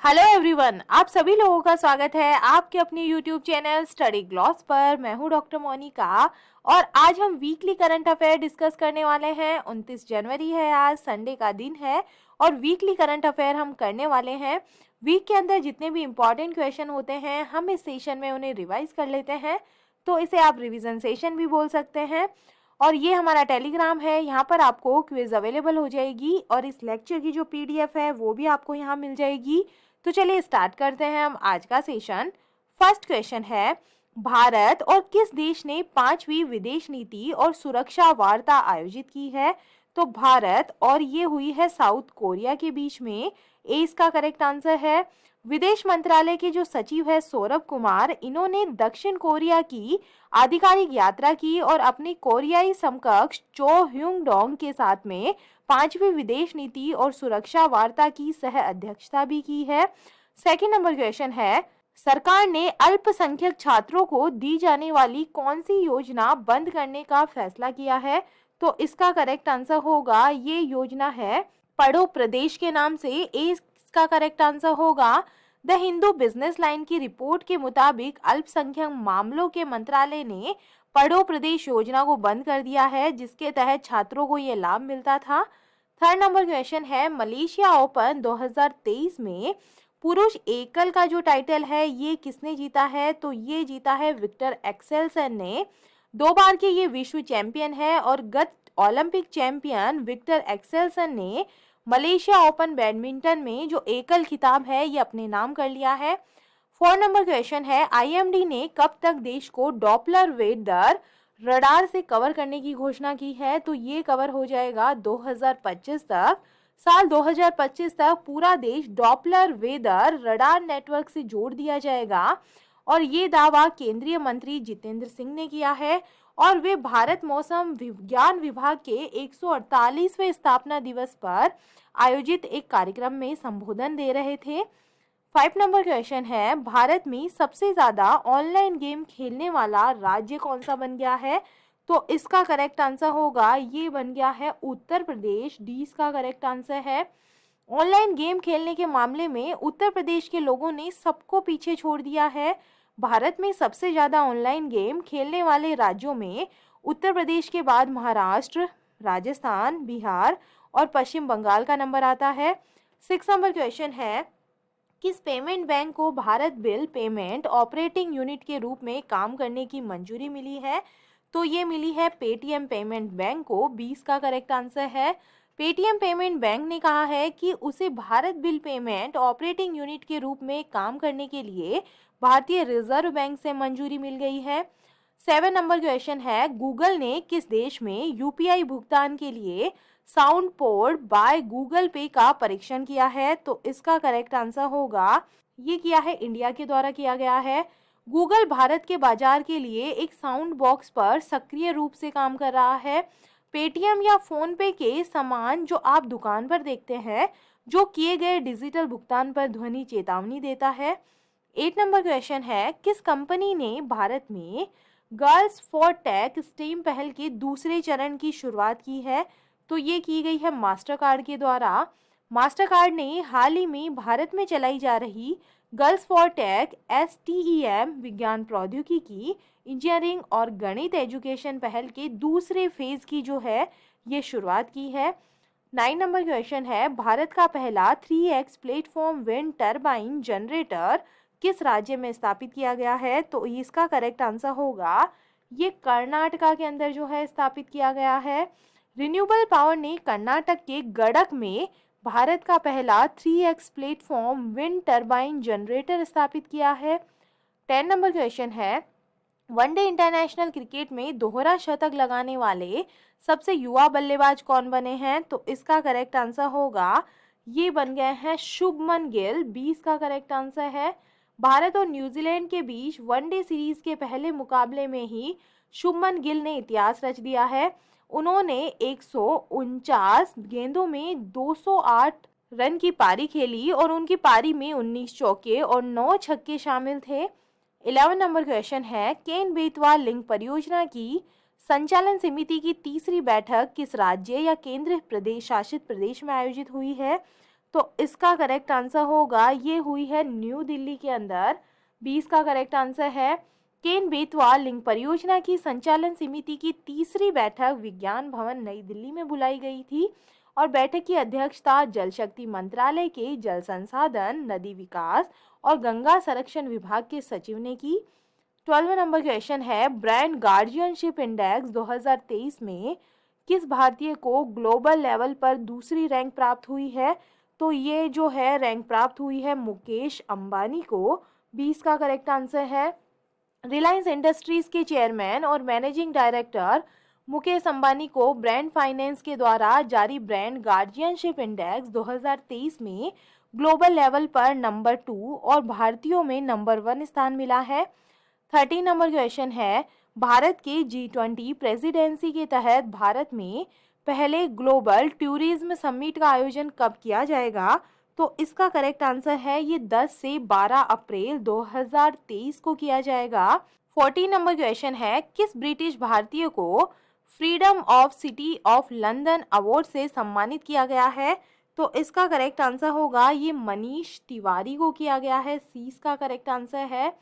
Hello everyone, आप सभी लोगों का स्वागत है आपके अपने यूट्यूब चैनल स्टडी ग्लॉस पर। मैं हूं डॉक्टर मोनिका और आज हम वीकली करंट अफेयर डिस्कस करने वाले हैं। 29 जनवरी है, आज संडे का दिन है और वीकली करंट अफेयर हम करने वाले हैं। वीक के अंदर जितने भी इम्पोर्टेंट क्वेश्चन होते हैं हम इस सेशन में उन्हें रिवाइज कर लेते हैं, तो इसे आप रिविजन सेशन भी बोल सकते हैं। और ये हमारा टेलीग्राम है, यहाँ पर आपको क्विज अवेलेबल हो जाएगी और इस लेक्चर की जो पीडीएफ है वो भी आपको यहाँ मिल जाएगी। तो चलिए स्टार्ट करते हैं हम आज का सेशन। फर्स्ट क्वेश्चन है, भारत और किस देश ने 5वीं विदेश नीति और सुरक्षा वार्ता आयोजित की है? तो भारत और ये हुई है साउथ कोरिया के बीच में। ए इसका करेक्ट आंसर है। विदेश मंत्रालय के जो सचिव है सौरभ कुमार, इन्होंने दक्षिण कोरिया की आधिकारिक यात्रा की और अपनी कोरियाई समकक्ष चो ह्युंग डोंग के साथ में 5वीं विदेश नीति और सुरक्षा वार्ता की सह अध्यक्षता भी की है। सेकंड नंबर क्वेश्चन है, सरकार ने अल्पसंख्यक छात्रों को दी जाने वाली कौन सी योजना बंद करने का फैसला किया है? तो इसका करेक्ट आंसर होगा, ये योजना है पढ़ो प्रदेश के नाम से। इसका करेक्ट आंसर होगा। द हिंदू बिजनेस लाइन की रिपोर्ट के मुताबिक अल्पसंख्यक मामलों के मंत्रालय ने पढ़ो प्रदेश योजना को बंद कर दिया है, जिसके तहत छात्रों को ये लाभ मिलता था। थर्ड नंबर क्वेश्चन है, मलेशिया ओपन 2023 में पुरुष एकल का जो टाइटल है ये किसने जीता है? तो ये जीता है विक्टर एक्सेल्सन ने। 2 बार के ये विश्व चैंपियन है और गत ओलंपिक चैंपियन विक्टर एक्सेल्सन ने मलेशिया ओपन बैडमिंटन में जो एकल खिताब है ये अपने नाम कर लिया है। 4 नंबर क्वेश्चन है, आईएमडी ने कब तक देश को डॉपलर वेदर रडार से कवर करने की घोषणा की है? तो ये कवर हो जाएगा 2025 तक। साल 2025 तक पूरा देश डॉपलर वेदर रडार नेटवर्क से जोड़ दिया जाएगा और ये दावा केंद्रीय मंत्री जितेंद्र सिंह ने किया है और वे भारत मौसम विज्ञान विभाग के 148वें स्थापना दिवस पर आयोजित एक कार्यक्रम में संबोधन दे रहे थे। 5 नंबर क्वेश्चन है, भारत में सबसे ज्यादा ऑनलाइन गेम खेलने वाला राज्य कौन सा बन गया है? तो इसका करेक्ट आंसर होगा, ये बन गया है उत्तर प्रदेश। डी इसका करेक्ट आंसर है। ऑनलाइन गेम खेलने के मामले में उत्तर प्रदेश के लोगों ने सबको पीछे छोड़ दिया है। भारत में सबसे ज्यादा ऑनलाइन गेम खेलने वाले राज्यों में उत्तर प्रदेश के बाद महाराष्ट्र, राजस्थान, बिहार और पश्चिम बंगाल का नंबर आता है। 6 नंबर क्वेश्चन है, किस पेमेंट बैंक को Bharat bill payment operating unit के रूप में काम करने की मंजूरी मिली है? तो ये मिली है पेटीएम पेमेंट बैंक को। 20 का करेक्ट आंसर है। पेटीएम पेमेंट बैंक ने कहा है कि उसे Bharat bill payment operating unit के रूप में काम करने के लिए भारतीय रिजर्व बैंक से मंजूरी मिल गई है। 7 नंबर क्वेश्चन है, गूगल ने किस देश में यूपीआई भुगतान के लिए साउंड पोर्ट बाय गूगल पे का परीक्षण किया है? तो इसका करेक्ट आंसर होगा, ये किया है इंडिया के द्वारा किया गया है। गूगल भारत के बाजार के लिए एक साउंड बॉक्स पर सक्रिय रूप से काम कर रहा है। पेटीएम या फोन पे के समान जो आप दुकान पर देखते हैं, जो किए गए डिजिटल भुगतान पर ध्वनि चेतावनी देता है। 8 नंबर क्वेश्चन है, किस कंपनी ने भारत में गर्ल्स फॉर टेक स्टेम पहल के दूसरे चरण की शुरुआत की है? तो ये की गई है मास्टर कार्ड के द्वारा। मास्टर कार्ड ने हाल ही में भारत में चलाई जा रही गर्ल्स फॉर टेक STEM विज्ञान प्रौद्योगिकी, इंजीनियरिंग और गणित एजुकेशन पहल के दूसरे फेज की जो है ये शुरुआत की है। 9 नंबर क्वेश्चन है, भारत का पहला 3x platform wind turbine generator किस राज्य में स्थापित किया गया है? तो इसका करेक्ट आंसर होगा, ये कर्नाटका के अंदर जो है स्थापित किया गया है। रिन्यूएबल पावर ने कर्नाटक के गडक में भारत का पहला 3x platform wind turbine generator स्थापित किया है। 10 नंबर क्वेश्चन है, वनडे इंटरनेशनल क्रिकेट में दोहरा शतक लगाने वाले सबसे युवा बल्लेबाज कौन बने हैं? तो इसका करेक्ट आंसर होगा, ये बन गए हैं शुभमन गिल। 20 का करेक्ट आंसर है। भारत और न्यूजीलैंड के बीच वनडे सीरीज के पहले मुकाबले में ही शुभमन गिल ने इतिहास रच दिया है। उन्होंने 149 गेंदों में 208 रन की पारी खेली और उनकी पारी में 19 चौके और 9 छक्के शामिल थे। 11 नंबर क्वेश्चन है, केन बेतवा लिंक परियोजना की संचालन समिति की तीसरी बैठक किस राज्य या केंद्र प्रदेश शासित प्रदेश में आयोजित हुई है? तो इसका करेक्ट आंसर होगा, ये हुई है न्यू दिल्ली के अंदर। 20 का करेक्ट आंसर है। केन बेतवा लिंक परियोजना की संचालन समिति की तीसरी बैठक विज्ञान भवन नई दिल्ली में बुलाई गई थी और बैठक की अध्यक्षता जल शक्ति मंत्रालय के जल संसाधन, नदी विकास और गंगा संरक्षण विभाग के सचिव ने की। 12 नंबर क्वेश्चन है, ब्रांड गार्जियनशिप इंडेक्स 2023 में किस भारतीय को ग्लोबल लेवल पर दूसरी रैंक प्राप्त हुई है? तो ये जो है रैंक प्राप्त हुई है मुकेश अंबानी को। 20 का करेक्ट आंसर है। रिलायंस इंडस्ट्रीज के चेयरमैन और मैनेजिंग डायरेक्टर मुकेश अंबानी को ब्रांड फाइनेंस के द्वारा जारी ब्रांड गार्जियनशिप इंडेक्स 2023 में ग्लोबल लेवल पर नंबर 2 और भारतीयों में नंबर 1 स्थान मिला है। 13 नंबर क्वेश्चन है, भारत के G20 प्रेसिडेंसी के तहत भारत में पहले ग्लोबल टूरिज्म समिट का आयोजन कब किया जाएगा? तो इसका करेक्ट आंसर है, ये 10 से 12 अप्रैल 2023 को किया जाएगा। 14 नंबर क्वेश्चन है, किस ब्रिटिश भारतीय को freedom of city of London award से सम्मानित किया गया है? तो इसका करेक्ट आंसर होगा, ये मनीष तिवारी को किया गया है। सी इसका करेक्ट आंसर है।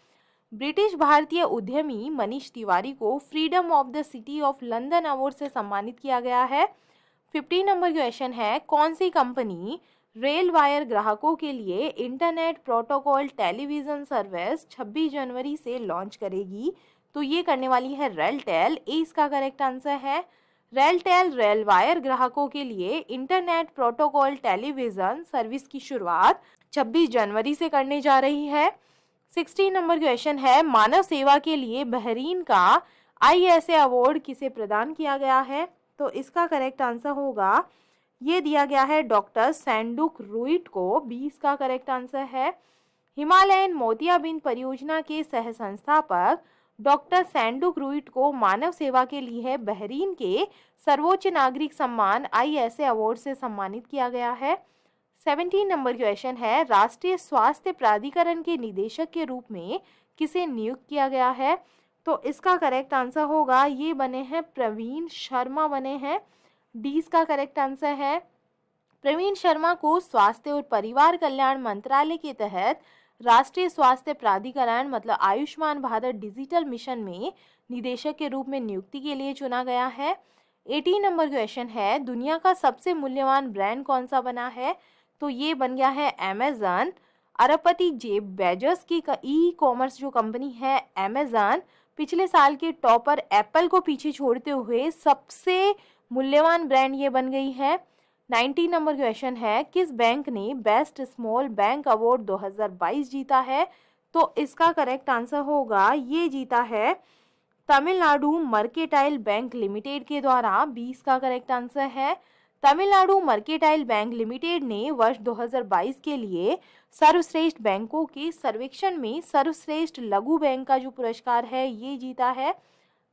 ब्रिटिश भारतीय उद्यमी मनीष तिवारी को freedom of the city of London award से सम्मानित किया गया है। 15 नंबर क्वेश्चन है, कौन सी कंपनी रेल वायर ग्राहकों के लिए इंटरनेट प्रोटोकॉल टेलीविजन सर्विस 26 जनवरी से लॉन्च करेगी? तो ये करने वाली है रेलटेल। ए इसका करेक्ट आंसर है। रेलटेल रेल वायर ग्राहकों के लिए इंटरनेट प्रोटोकॉल टेलीविजन सर्विस की शुरुआत 26 जनवरी से करने जा रही है। 16 नंबर क्वेश्चन है, मानव सेवा के लिए बहरीन का ISA अवार्ड किसे प्रदान किया गया है? तो इसका करेक्ट आंसर होगा, ये दिया गया है डॉक्टर सैंडुक रूइट को। 20 का करेक्ट आंसर है। हिमालयन मोतियाबिंद परियोजना के सह संस्थापक डॉक्टर सैंडुक रूइट को मानव सेवा के लिए बहरीन के सर्वोच्च नागरिक सम्मान ISA अवार्ड से सम्मानित किया गया है। 17 नंबर क्वेश्चन है, राष्ट्रीय स्वास्थ्य प्राधिकरण के निदेशक के रूप में किसे नियुक्त किया गया है? तो इसका करेक्ट आंसर होगा, ये बने हैं प्रवीण शर्मा बने हैं। 20 का करेक्ट आंसर है। प्रवीण शर्मा को स्वास्थ्य और परिवार कल्याण मंत्रालय के तहत राष्ट्रीय स्वास्थ्य प्राधिकरण मतलब आयुष्मान भारत डिजिटल मिशन में निदेशक के रूप में नियुक्ति के लिए चुना गया है। 18 नंबर क्वेश्चन है, दुनिया का सबसे मूल्यवान ब्रांड कौन सा बना है? तो ये बन गया है अमेजन। अरबपति जेफ बेजोस की ई कॉमर्स जो कंपनी है अमेजन, पिछले साल के टॉपर एप्पल को पीछे छोड़ते हुए सबसे मूल्यवान ब्रांड ये बन गई है। 19 नंबर क्वेश्चन है, किस बैंक ने बेस्ट स्मॉल बैंक अवार्ड 2022 जीता है? तो इसका करेक्ट आंसर होगा, ये जीता है तमिलनाडु मर्केंटाइल बैंक लिमिटेड के द्वारा। 20 का करेक्ट आंसर है। तमिलनाडु मर्केंटाइल बैंक लिमिटेड ने वर्ष 2022 के लिए सर्वश्रेष्ठ बैंकों के सर्वेक्षण में सर्वश्रेष्ठ लघु बैंक का जो पुरस्कार है ये जीता है।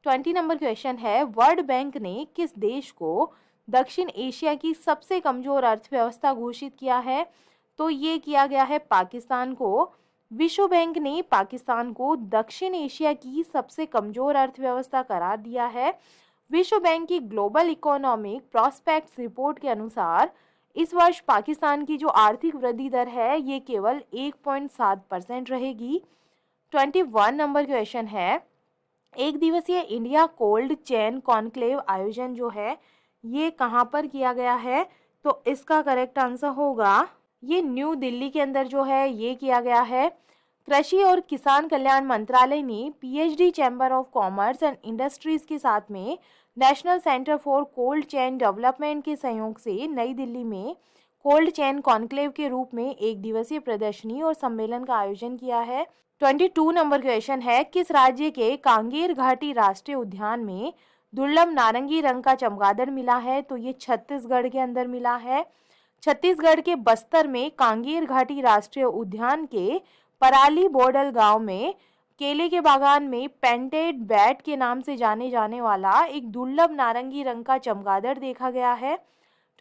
20 नंबर क्वेश्चन है, वर्ल्ड बैंक ने किस देश को दक्षिण एशिया की सबसे कमजोर अर्थव्यवस्था घोषित किया है? तो ये किया गया है पाकिस्तान को। विश्व बैंक ने पाकिस्तान को दक्षिण एशिया की सबसे कमजोर अर्थव्यवस्था करार दिया है। विश्व बैंक की ग्लोबल इकोनॉमिक प्रॉस्पेक्ट्स रिपोर्ट के अनुसार इस वर्ष पाकिस्तान की जो आर्थिक वृद्धि दर है ये केवल 1.7% रहेगी। 21 नंबर क्वेश्चन है, एक दिवसीय इंडिया कोल्ड चेन कॉन्क्लेव आयोजन जो है ये कहाँ पर किया गया है? तो इसका करेक्ट आंसर होगा, ये न्यू दिल्ली के अंदर जो है ये किया गया है। कृषि और किसान कल्याण मंत्रालय ने PhD chamber of commerce and industries के साथ में national centre for cold chain development के सहयोग से नई दिल्ली में कोल्ड चेन कॉन्क्लेव के रूप में एक दिवसीय प्रदर्शनी और सम्मेलन का आयोजन किया है। 22 नंबर क्वेश्चन है, किस राज्य के कांगेर घाटी राष्ट्रीय उद्यान में दुर्लभ नारंगी रंग का चमगादड़ मिला है? तो ये छत्तीसगढ़ के अंदर मिला है। छत्तीसगढ़ के बस्तर में कांगेर घाटी राष्ट्रीय उद्यान के पराली बोडल गांव में केले के बागान में पेंटेड बैट के नाम से जाने जाने वाला एक दुर्लभ नारंगी रंग का चमगादड़ देखा गया है।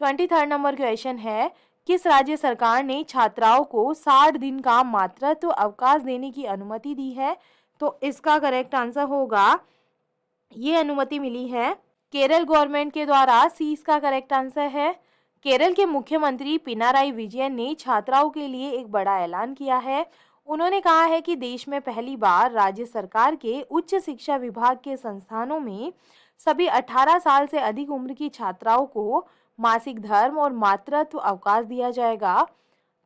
23 नंबर क्वेश्चन है, किस राज्य सरकार ने छात्राओं को 60 दिन का मातृत्व अवकाश देने की अनुमति दी है? तो इसका करेक्ट आंसर होगा, ये अनुमति मिली है केरल गवर्नमेंट के द्वारा। सी इसका करेक्ट आंसर है। केरल के मुख्यमंत्री पिनाराई विजयन ने छात्राओं के लिए एक बड़ा ऐलान किया है। उन्होंने कहा है कि देश में पहली बार राज्य सरकार के उच्च शिक्षा विभाग के संस्थानों में सभी 18 साल से अधिक उम्र की छात्राओं को मासिक धर्म और मातृत्व अवकाश दिया जाएगा।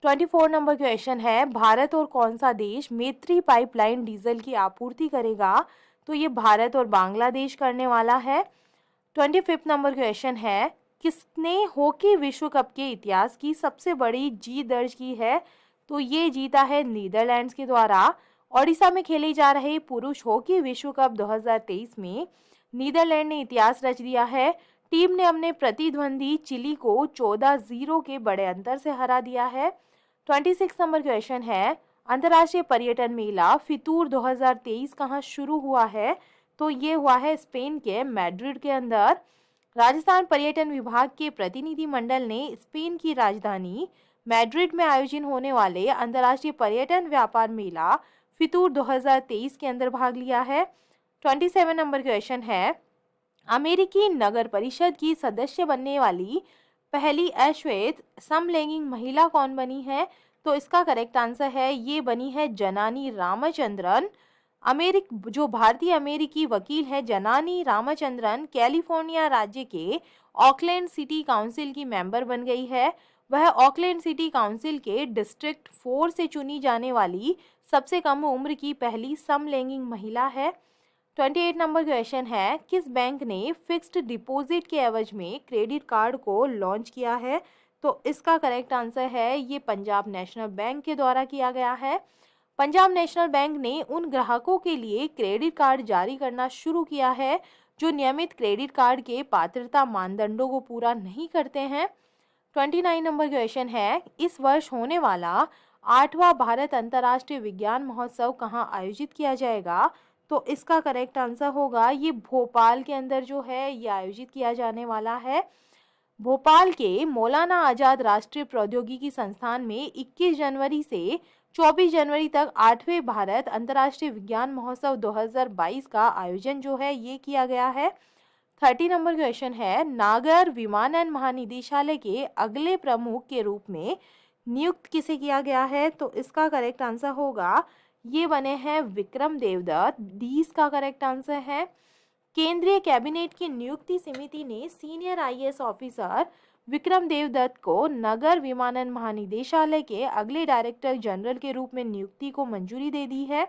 24 नंबर क्वेश्चन है, भारत और कौन सा देश मैत्री पाइपलाइन डीजल की आपूर्ति करेगा? तो ये भारत और बांग्लादेश करने वाला है। 25 नंबर क्वेश्चन है, किसने हॉकी विश्व कप के इतिहास की सबसे बड़ी जीत दर्ज की है? तो ये जीता है नीदरलैंड्स के द्वारा। ओडिशा में खेले जा रहे पुरुष हॉकी विश्व कप 2023 में नीदरलैंड ने इतिहास रच दिया है। टीम ने अपने प्रतिद्वंदी चिली को 14-0 के बड़े अंतर से हरा दिया है। 26 नंबर क्वेश्चन है, अंतर्राष्ट्रीय पर्यटन मेला फितूर 2023 कहाँ शुरू हुआ है? तो ये हुआ है स्पेन के मैड्रिड के अंदर। राजस्थान पर्यटन विभाग के प्रतिनिधि मंडल ने स्पेन की राजधानी मैड्रिड में आयोजित होने वाले अंतर्राष्ट्रीय पर्यटन व्यापार मेला फितूर 2023 के अंदर भाग लिया है। 27 नंबर क्वेश्चन है, अमेरिकी नगर परिषद की सदस्य बनने वाली पहली अश्वेत समलैंगिक महिला कौन बनी है? तो इसका करेक्ट आंसर है, ये बनी है जनानी रामचंद्रन। जो भारतीय अमेरिकी वकील है जनानी रामचंद्रन कैलिफोर्निया राज्य के ऑकलैंड सिटी काउंसिल की मेंबर बन गई है। वह ऑकलैंड सिटी काउंसिल के डिस्ट्रिक्ट 4 से चुनी जाने वाली सबसे कम उम्र की पहली समलैंगिक महिला है। 28 नंबर क्वेश्चन है, किस बैंक ने फिक्स्ड डिपॉजिट के एवज में क्रेडिट कार्ड को लॉन्च किया है? तो इसका करेक्ट आंसर है, ये पंजाब नेशनल बैंक के द्वारा किया गया है। पंजाब नेशनल बैंक ने उन ग्राहकों के लिए क्रेडिट कार्ड जारी करना शुरू किया है जो नियमित क्रेडिट कार्ड के पात्रता मानदंडों को पूरा नहीं करते हैं। 29 नंबर क्वेश्चन है, इस वर्ष होने वाला 8वां भारत अंतर्राष्ट्रीय विज्ञान महोत्सव कहाँ आयोजित किया जाएगा? तो इसका करेक्ट आंसर होगा, ये भोपाल के अंदर जो है ये आयोजित किया जाने वाला है। भोपाल के मौलाना आजाद राष्ट्रीय प्रौद्योगिकी संस्थान में 21 जनवरी से 24 जनवरी तक 8वें भारत अंतर्राष्ट्रीय विज्ञान महोत्सव 2022 का आयोजन जो है ये किया गया है। 30 नंबर क्वेश्चन है, नागर विमानन महानिदेशालय के अगले प्रमुख के रूप में नियुक्त किसे किया गया है? तो इसका करेक्ट आंसर होगा, ये बने हैं विक्रम देवदत्त। 20 का करेक्ट आंसर है। केंद्रीय कैबिनेट की नियुक्ति समिति ने senior IAS officer Vikram Devdutt को नगर विमानन महानिदेशालय के अगले डायरेक्टर जनरल के रूप में नियुक्ति को मंजूरी दे दी है।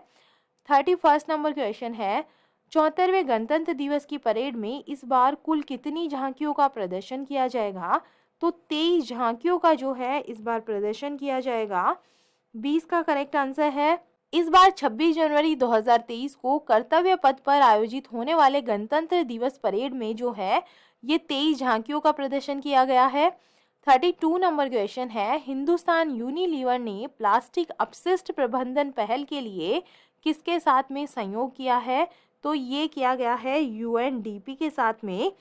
31 नंबर क्वेश्चन है, 74वें गणतंत्र दिवस की परेड में इस बार कुल कितनी झांकियों का प्रदर्शन किया जाएगा? तो 23 झांकियों का जो है इस बार प्रदर्शन किया जाएगा। 20 का करेक्ट आंसर है। इस बार 26 जनवरी 2023 को कर्तव्य पथ पर आयोजित होने वाले गणतंत्र दिवस परेड में जो है ये 23 झांकियों का प्रदर्शन किया गया है। 32 नंबर क्वेश्चन है, हिंदुस्तान यूनिलीवर ने प्लास्टिक अपशिष्ट प्रबंधन पहल के लिए किसके साथ में सहयोग किया है? तो ये किया गया है यूएनडीपी के साथ में।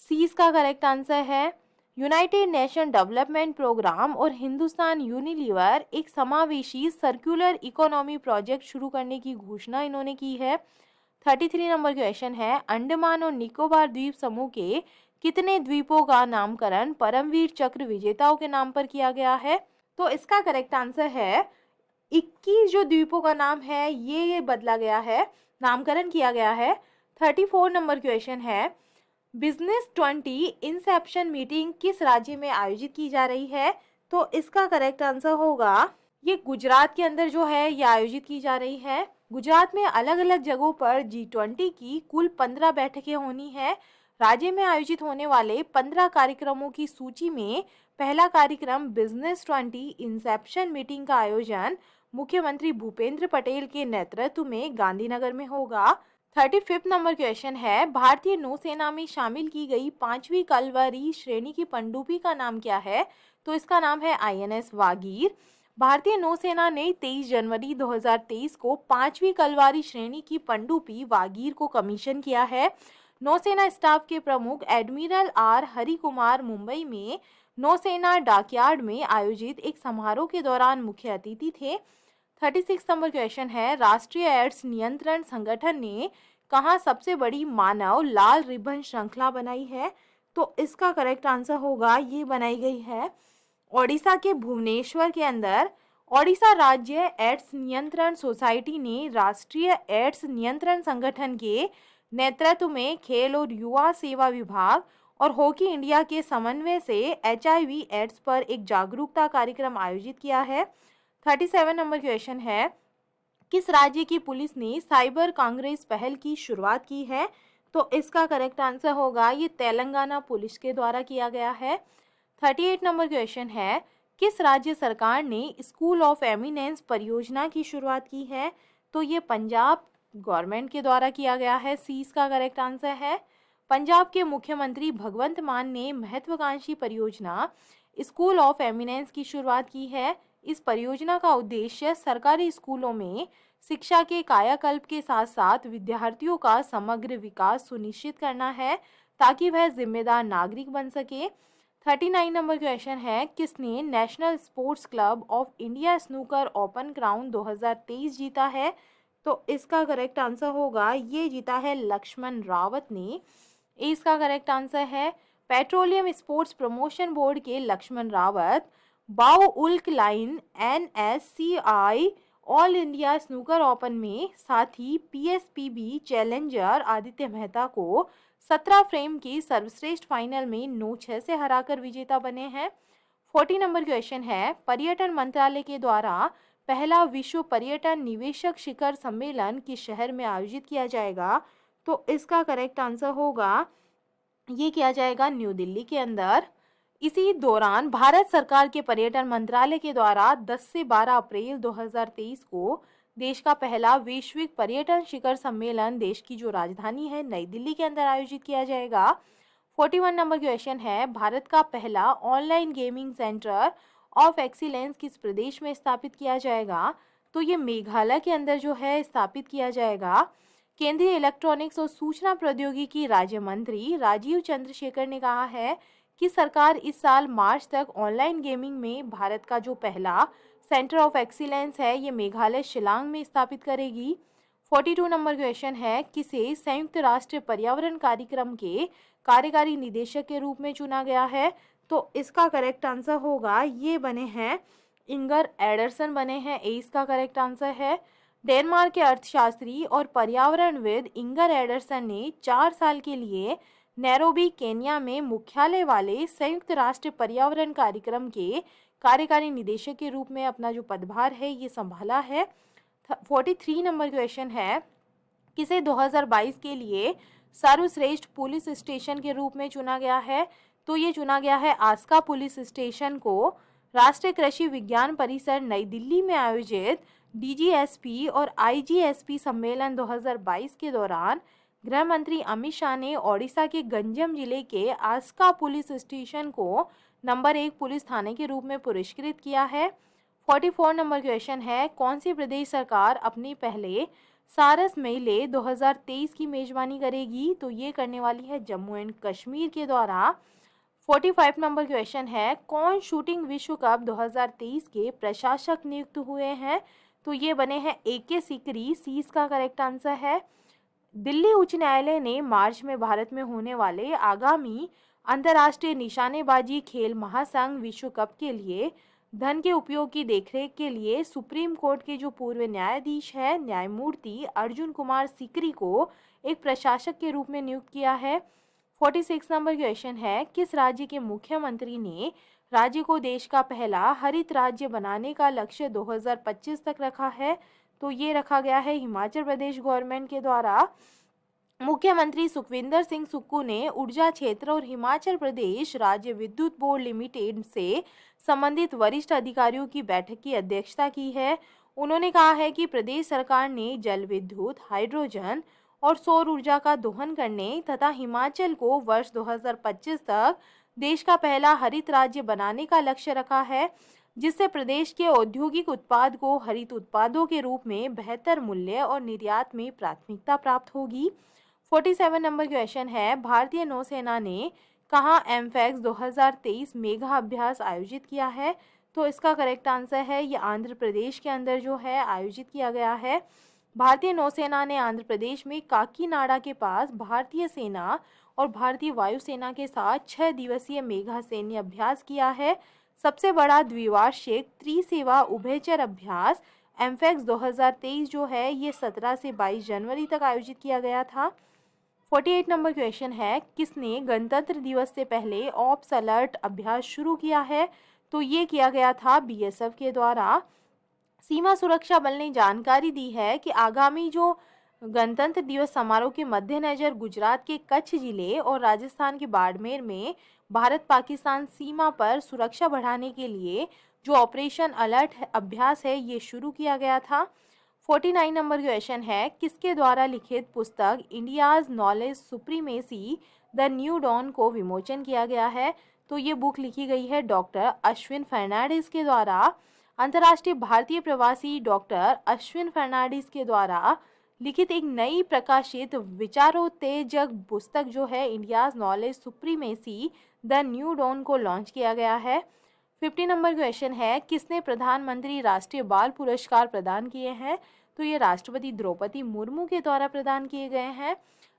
30 का करेक्ट आंसर है। यूनाइटेड नेशन डेवलपमेंट प्रोग्राम और हिंदुस्तान यूनिलीवर एक समावेशी सर्कुलर इकोनॉमी प्रोजेक्ट शुरू करने की घोषणा इन्होंने की है। 33 नंबर क्वेश्चन है, अंडमान और निकोबार द्वीप समूह के कितने द्वीपों का नामकरण परमवीर चक्र विजेताओं के नाम पर किया गया है? तो इसका करेक्ट आंसर है 21 जो द्वीपों का नाम है ये बदला गया है, नामकरण किया गया है। 34 नंबर क्वेश्चन है, बिजनेस 20 इंसेप्शन मीटिंग किस राज्य में आयोजित की जा रही है? तो इसका करेक्ट आंसर होगा, ये गुजरात के अंदर जो है ये आयोजित की जा रही है। गुजरात में अलग अलग जगहों पर G20 की कुल 15 बैठकें होनी है। राज्य में आयोजित होने वाले 15 कार्यक्रमों की सूची में पहला कार्यक्रम बिजनेस 20 इंसेप्शन मीटिंग का आयोजन मुख्यमंत्री भूपेंद्र पटेल के नेतृत्व में गांधीनगर में होगा। 35 नंबर क्वेश्चन है, भारतीय नौसेना में शामिल की गई 5वीं कलवरी श्रेणी की पनडुब्बी का नाम क्या है? तो इसका नाम है INS वागीर। भारतीय नौसेना ने 23 जनवरी 2023 को 5वीं कलवारी श्रेणी की पनडुब्बी वागीर को कमीशन किया है। नौसेना स्टाफ के प्रमुख एडमिरल R हरिकुमार मुंबई में नौसेना डॉकयार्ड में आयोजित एक समारोह के दौरान मुख्य अतिथि थे। 36 नंबर क्वेश्चन है, राष्ट्रीय एड्स नियंत्रण संगठन ने कहाँ सबसे बड़ी मानव लाल रिबन श्रृंखला बनाई है? तो इसका करेक्ट आंसर होगा, ये बनाई गई है ओडिशा के भुवनेश्वर के अंदर। ओडिशा राज्य एड्स नियंत्रण सोसाइटी ने राष्ट्रीय एड्स नियंत्रण संगठन के नेतृत्व में खेल और युवा सेवा विभाग और हॉकी इंडिया के समन्वय से HIV एड्स पर एक जागरूकता कार्यक्रम आयोजित किया है। 37 नंबर क्वेश्चन है, किस राज्य की पुलिस ने साइबर कांग्रेस पहल की शुरुआत की है? तो इसका करेक्ट आंसर होगा, ये तेलंगाना पुलिस के द्वारा किया गया है। 38 नंबर क्वेश्चन है, किस राज्य सरकार ने स्कूल ऑफ एमिनेंस परियोजना की शुरुआत की है? तो ये पंजाब गवर्नमेंट के द्वारा किया गया है। सी इसका करेक्ट आंसर है। पंजाब के मुख्यमंत्री भगवंत मान ने महत्वाकांक्षी परियोजना स्कूल ऑफ एमिनेंस की शुरुआत की है। इस परियोजना का उद्देश्य सरकारी स्कूलों में शिक्षा के कायाकल्प के साथ साथ विद्यार्थियों का समग्र विकास सुनिश्चित करना है ताकि वह जिम्मेदार नागरिक बन सके। 39 नंबर क्वेश्चन है, किसने national sports club of India snooker open crown 2023 जीता है? तो इसका करेक्ट आंसर होगा, ये जीता है लक्ष्मण रावत ने। इसका करेक्ट आंसर है। पेट्रोलियम स्पोर्ट्स प्रमोशन बोर्ड के लक्ष्मण रावत बाओ उल्क लाइन NSCI all India snooker open में, साथ ही PSPB चैलेंजर आदित्य मेहता को 17 फ्रेम की सर्वश्रेष्ठ फाइनल में 9-6 से हराकर विजेता बने हैं। 40 नंबर क्वेश्चन है, पर्यटन मंत्रालय के द्वारा पहला विश्व पर्यटन निवेशक शिखर सम्मेलन किस शहर में आयोजित किया जाएगा? तो इसका करेक्ट आंसर होगा, ये किया जाएगा न्यू दिल्ली के अंदर। इसी दौरान भारत सरकार के पर्यटन मंत्रालय के द्वारा 10 से 12 अप्रैल 2023 को देश का पहला वैश्विक पर्यटन शिखर सम्मेलन देश की जो राजधानी है नई दिल्ली के अंदर आयोजित किया जाएगा। 41 नंबर क्वेश्चन है, भारत का पहला online gaming centre of excellence किस प्रदेश में स्थापित किया जाएगा? तो ये मेघालय के अंदर जो है स्थापित किया जाएगा। केंद्रीय इलेक्ट्रॉनिक्स और सूचना प्रौद्योगिकी राज्य मंत्री राजीव चंद्रशेखर ने कहा है कि सरकार इस साल मार्च तक ऑनलाइन गेमिंग में भारत का जो पहला सेंटर ऑफ एक्सीलेंस है ये मेघालय शिलांग में स्थापित करेगी। 42 नंबर क्वेश्चन है, किसे संयुक्त राष्ट्र पर्यावरण कार्यक्रम के कार्यकारी निदेशक के रूप में चुना गया है? तो इसका करेक्ट आंसर होगा, ये बने हैं इंगर एडरसन बने हैं। ए इसका करेक्ट आंसर है। डेनमार्क के अर्थशास्त्री और पर्यावरणविद इंगर एडरसन ने 4 साल के लिए नैरोबी केन्या में मुख्यालय वाले संयुक्त राष्ट्र पर्यावरण कार्यक्रम के कार्यकारी निदेशक के रूप में अपना जो पदभार है ये संभाला है। 43 नंबर क्वेश्चन है, किसे 2022 के लिए सर्वश्रेष्ठ पुलिस स्टेशन के रूप में चुना गया है? तो ये चुना गया है आस्का पुलिस स्टेशन को। राष्ट्रीय कृषि विज्ञान परिसर नई दिल्ली में आयोजित DGSP और IGSP सम्मेलन 2022 के दौरान गृह मंत्री अमित शाह ने ओडिशा के गंजम जिले के आस्का पुलिस स्टेशन को नंबर 1 पुलिस थाने के रूप में पुरस्कृत किया है। 44 नंबर क्वेश्चन है, कौन सी प्रदेश सरकार अपने पहले सारस मेले 2023 की मेजबानी करेगी? तो ये करने वाली है जम्मू एंड कश्मीर के द्वारा। 45 नंबर क्वेश्चन है, कौन शूटिंग विश्व कप 2023 के प्रशासक नियुक्त हुए हैं? तो ये बने हैं AK सीकरी। सी इसका करेक्ट आंसर है। दिल्ली उच्च न्यायालय ने मार्च में भारत में होने वाले आगामी अंतर्राष्ट्रीय निशानेबाजी खेल महासंघ विश्व कप के लिए धन के उपयोग की देखरेख के लिए सुप्रीम कोर्ट के जो पूर्व न्यायाधीश है न्यायमूर्ति अर्जुन कुमार सीकरी को एक प्रशासक के रूप में नियुक्त किया है। 46 नंबर क्वेश्चन है, किस राज्य के मुख्यमंत्री ने राज्य को देश का पहला हरित राज्य बनाने का लक्ष्य 2025 तक रखा है? तो ये रखा गया है हिमाचल प्रदेश गवर्नमेंट के द्वारा। मुख्यमंत्री सुखविंदर सिंह सुक्खू ने ऊर्जा क्षेत्र और हिमाचल प्रदेश राज्य विद्युत बोर्ड लिमिटेड से संबंधित वरिष्ठ अधिकारियों की बैठक की अध्यक्षता की है। उन्होंने कहा है कि प्रदेश सरकार ने जल विद्युत, हाइड्रोजन और सौर ऊर्जा का दोहन करने तथा हिमाचल को वर्ष 2025 तक देश का पहला हरित राज्य बनाने का लक्ष्य रखा है, जिससे प्रदेश के औद्योगिक उत्पाद को हरित उत्पादों के रूप में बेहतर मूल्य और निर्यात में प्राथमिकता प्राप्त होगी। 47 नंबर क्वेश्चन है, भारतीय नौसेना ने कहाँ एमफैक्स 2023 मेगा अभ्यास आयोजित किया है? तो इसका करेक्ट आंसर है ये आंध्र प्रदेश के अंदर जो है आयोजित किया गया है। भारतीय नौसेना ने आंध्र प्रदेश में काकीनाडा के पास भारतीय सेना और भारतीय वायुसेना के साथ 6 दिवसीय मेघा सैन्य अभ्यास किया है। सबसे बड़ा द्विवार्षिक त्रिसेवा उभयचर अभ्यास एमफैक्स 2023 जो है ये 17 से 22 जनवरी तक आयोजित किया गया था। 48 नंबर क्वेश्चन है, किसने गणतंत्र दिवस से पहले ऑप्स अलर्ट अभ्यास शुरू किया है? तो ये किया गया था बीएसएफ के द्वारा। सीमा सुरक्षा बल ने जानकारी दी है कि आगामी जो गणतंत्र दिवस समारोह के मद्देनजर गुजरात के कच्छ जिले और राजस्थान के बाड़मेर में भारत पाकिस्तान सीमा पर सुरक्षा बढ़ाने के लिए जो ऑपरेशन अलर्ट अभ्यास है ये शुरू किया गया था। 49 नंबर क्वेश्चन है, किसके द्वारा लिखित पुस्तक India's knowledge supremacy the new dawn को विमोचन किया गया है? तो ये बुक लिखी गई है डॉक्टर अश्विन फर्नांडिस के द्वारा। अंतर्राष्ट्रीय भारतीय प्रवासी डॉक्टर अश्विन फर्नांडिस के द्वारा लिखित एक नई प्रकाशित विचारोत्तेजक पुस्तक जो है India's knowledge supremacy the new dawn को लॉन्च किया गया है। 50 नंबर क्वेश्चन है, किसने प्रधानमंत्री राष्ट्रीय बाल पुरस्कार प्रदान किए हैं? तो ये राष्ट्रपति द्रौपदी मुर्मू के द्वारा प्रदान किए गए हैं।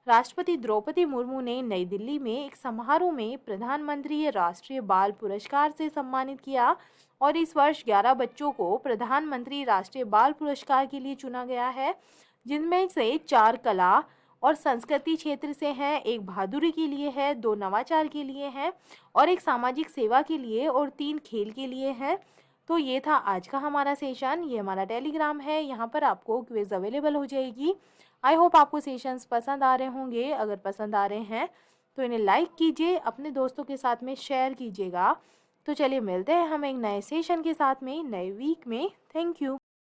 राष्ट्रपति द्रौपदी मुर्मू ने नई दिल्ली में एक समारोह में प्रधानमंत्री राष्ट्रीय बाल पुरस्कार से सम्मानित किया और इस वर्ष 11 बच्चों को प्रधानमंत्री राष्ट्रीय बाल पुरस्कार के लिए चुना गया है, जिनमें से 4 कला और संस्कृति क्षेत्र से हैं, 1 बहादुरी के लिए है, 2 नवाचार के लिए हैं और 1 सामाजिक सेवा के लिए और 3 खेल के लिए हैं। तो ये था आज का हमारा सेशन। ये हमारा टेलीग्राम है, यहाँ पर आपको क्विज अवेलेबल हो जाएगी। आई होप आपको सेशंस पसंद आ रहे होंगे। अगर पसंद आ रहे हैं तो इन्हें लाइक कीजिए, अपने दोस्तों के साथ में शेयर कीजिएगा। तो चलिए मिलते हैं हम एक नए सेशन के साथ में नए वीक में। Thank you.